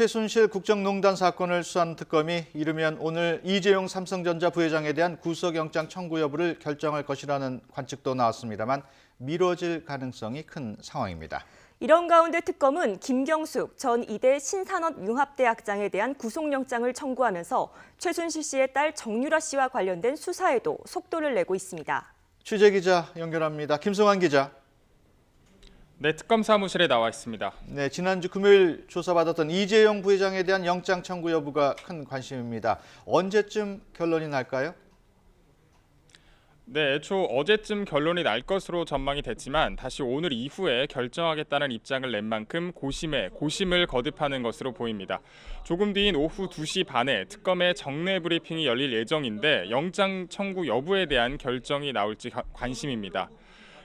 최순실 국정농단 사건을 수사한 특검이 이르면 오늘 이재용 삼성전자 부회장에 대한 구속영장 청구 여부를 결정할 것이라는 관측도 나왔습니다만 미뤄질 가능성이 큰 상황입니다. 이런 가운데 특검은 김경숙 전 이대 신산업융합대학장에 대한 구속영장을 청구하면서 최순실 씨의 딸 정유라 씨와 관련된 수사에도 속도를 내고 있습니다. 취재기자 연결합니다. 김승환 기자. 네, 특검 사무실에 나와 있습니다. 네, 지난주 금요일 조사받았던 이재용 부회장에 대한 영장 청구 여부가 큰 관심입니다. 언제쯤 결론이 날까요? 네, 애초 어제쯤 결론이 날 것으로 전망이 됐지만 다시 오늘 이후에 결정하겠다는 입장을 낸 만큼 고심을 거듭하는 것으로 보입니다. 조금 뒤인 오후 2시 반에 특검의 정례 브리핑이 열릴 예정인데 영장 청구 여부에 대한 결정이 나올지 관심입니다.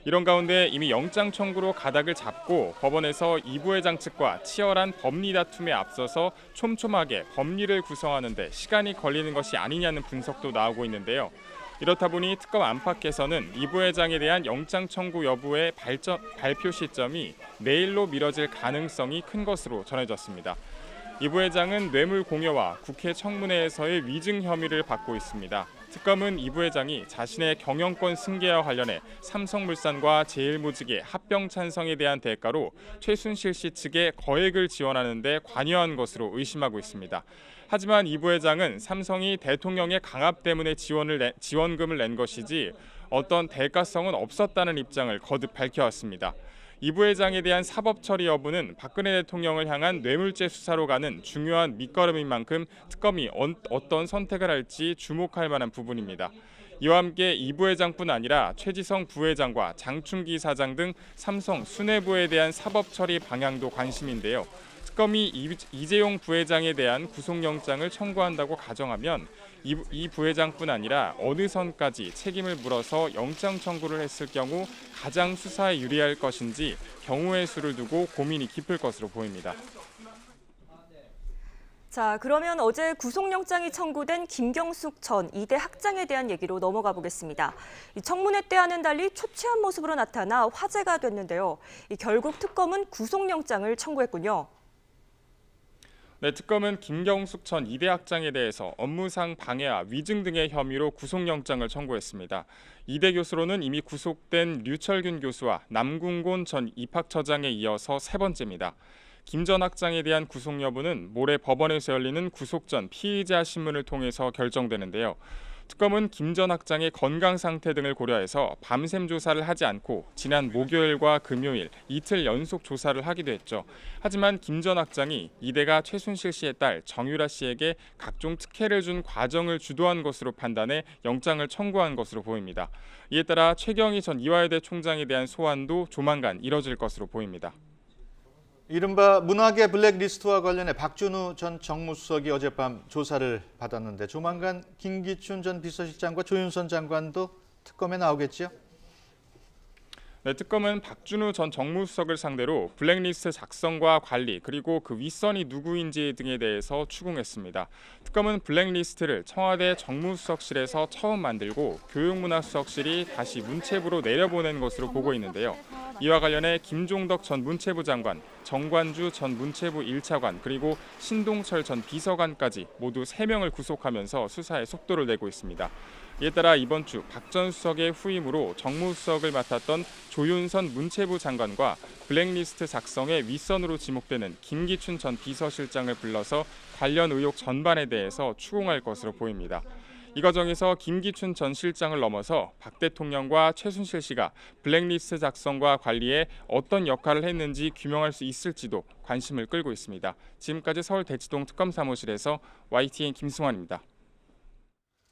이런 가운데 이미 영장 청구로 가닥을 잡고 법원에서 이 부회장 측과 치열한 법리 다툼에 앞서서 촘촘하게 법리를 구성하는 데 시간이 걸리는 것이 아니냐는 분석도 나오고 있는데요. 이렇다 보니 특검 안팎에서는 이 부회장에 대한 영장 청구 여부의 발표 시점이 내일로 미뤄질 가능성이 큰 것으로 전해졌습니다. 이 부회장은 뇌물 공여와 국회 청문회에서의 위증 혐의를 받고 있습니다. 특검은 이 부회장이 자신의 경영권 승계와 관련해 삼성물산과 제일모직의 합병 찬성에 대한 대가로 최순실 씨 측에 거액을 지원하는 데 관여한 것으로 의심하고 있습니다. 하지만 이 부회장은 삼성이 대통령의 강압 때문에 지원금을 낸 것이지 어떤 대가성은 없었다는 입장을 거듭 밝혀왔습니다. 이 부회장에 대한 사법 처리 여부는 박근혜 대통령을 향한 뇌물죄 수사로 가는 중요한 밑거름인 만큼 특검이 어떤 선택을 할지 주목할 만한 부분입니다. 이와 함께 이 부회장뿐 아니라 최지성 부회장과 장충기 사장 등 삼성 수뇌부에 대한 사법 처리 방향도 관심인데요. 특검이 이재용 부회장에 대한 구속영장을 청구한다고 가정하면 이 부회장뿐 아니라 어느 선까지 책임을 물어서 영장 청구를 했을 경우 가장 수사에 유리할 것인지 경우의 수를 두고 고민이 깊을 것으로 보입니다. 자, 그러면 어제 구속영장이 청구된 김경숙 전 이대 학장에 대한 얘기로 넘어가 보겠습니다. 청문회 때와는 달리 초췌한 모습으로 나타나 화제가 됐는데요. 결국 특검은 구속영장을 청구했군요. 네, 특검은 김경숙 전 이대 학장에 대해서 업무상 방해와 위증 등의 혐의로 구속영장을 청구했습니다. 이대 교수로는 이미 구속된 류철균 교수와 남궁곤 전 입학처장에 이어서 세 번째입니다. 김 전 학장에 대한 구속 여부는 모레 법원에서 열리는 구속 전 피의자 신문을 통해서 결정되는데요. 특검은 김 전 학장의 건강 상태 등을 고려해서 밤샘 조사를 하지 않고 지난 목요일과 금요일 이틀 연속 조사를 하기도 했죠. 하지만 김 전 학장이 이대가 최순실 씨의 딸 정유라 씨에게 각종 특혜를 준 과정을 주도한 것으로 판단해 영장을 청구한 것으로 보입니다. 이에 따라 최경희 전 이화여대 총장에 대한 소환도 조만간 이뤄질 것으로 보입니다. 이른바 문화계 블랙리스트와 관련해 박준우 전 정무수석이 어젯밤 조사를 받았는데 조만간 김기춘 전 비서실장과 조윤선 장관도 특검에 나오겠지요? 네, 특검은 박준우 전 정무수석을 상대로 블랙리스트 작성과 관리 그리고 그 윗선이 누구인지 등에 대해서 추궁했습니다. 특검은 블랙리스트를 청와대 정무수석실에서 처음 만들고 교육문화수석실이 다시 문체부로 내려보낸 것으로 보고 있는데요. 이와 관련해 김종덕 전 문체부 장관, 정관주 전 문체부 1차관 그리고 신동철 전 비서관까지 모두 3명을 구속하면서 수사에 속도를 내고 있습니다. 이에 따라 이번 주 박 전 수석의 후임으로 정무수석을 맡았던 조윤선 문체부 장관과 블랙리스트 작성의 윗선으로 지목되는 김기춘 전 비서실장을 불러서 관련 의혹 전반에 대해서 추궁할 것으로 보입니다. 이 과정에서 김기춘 전 실장을 넘어서 박 대통령과 최순실 씨가 블랙리스트 작성과 관리에 어떤 역할을 했는지 규명할 수 있을지도 관심을 끌고 있습니다. 지금까지 서울 대치동 특검 사무실에서 YTN 김승환입니다.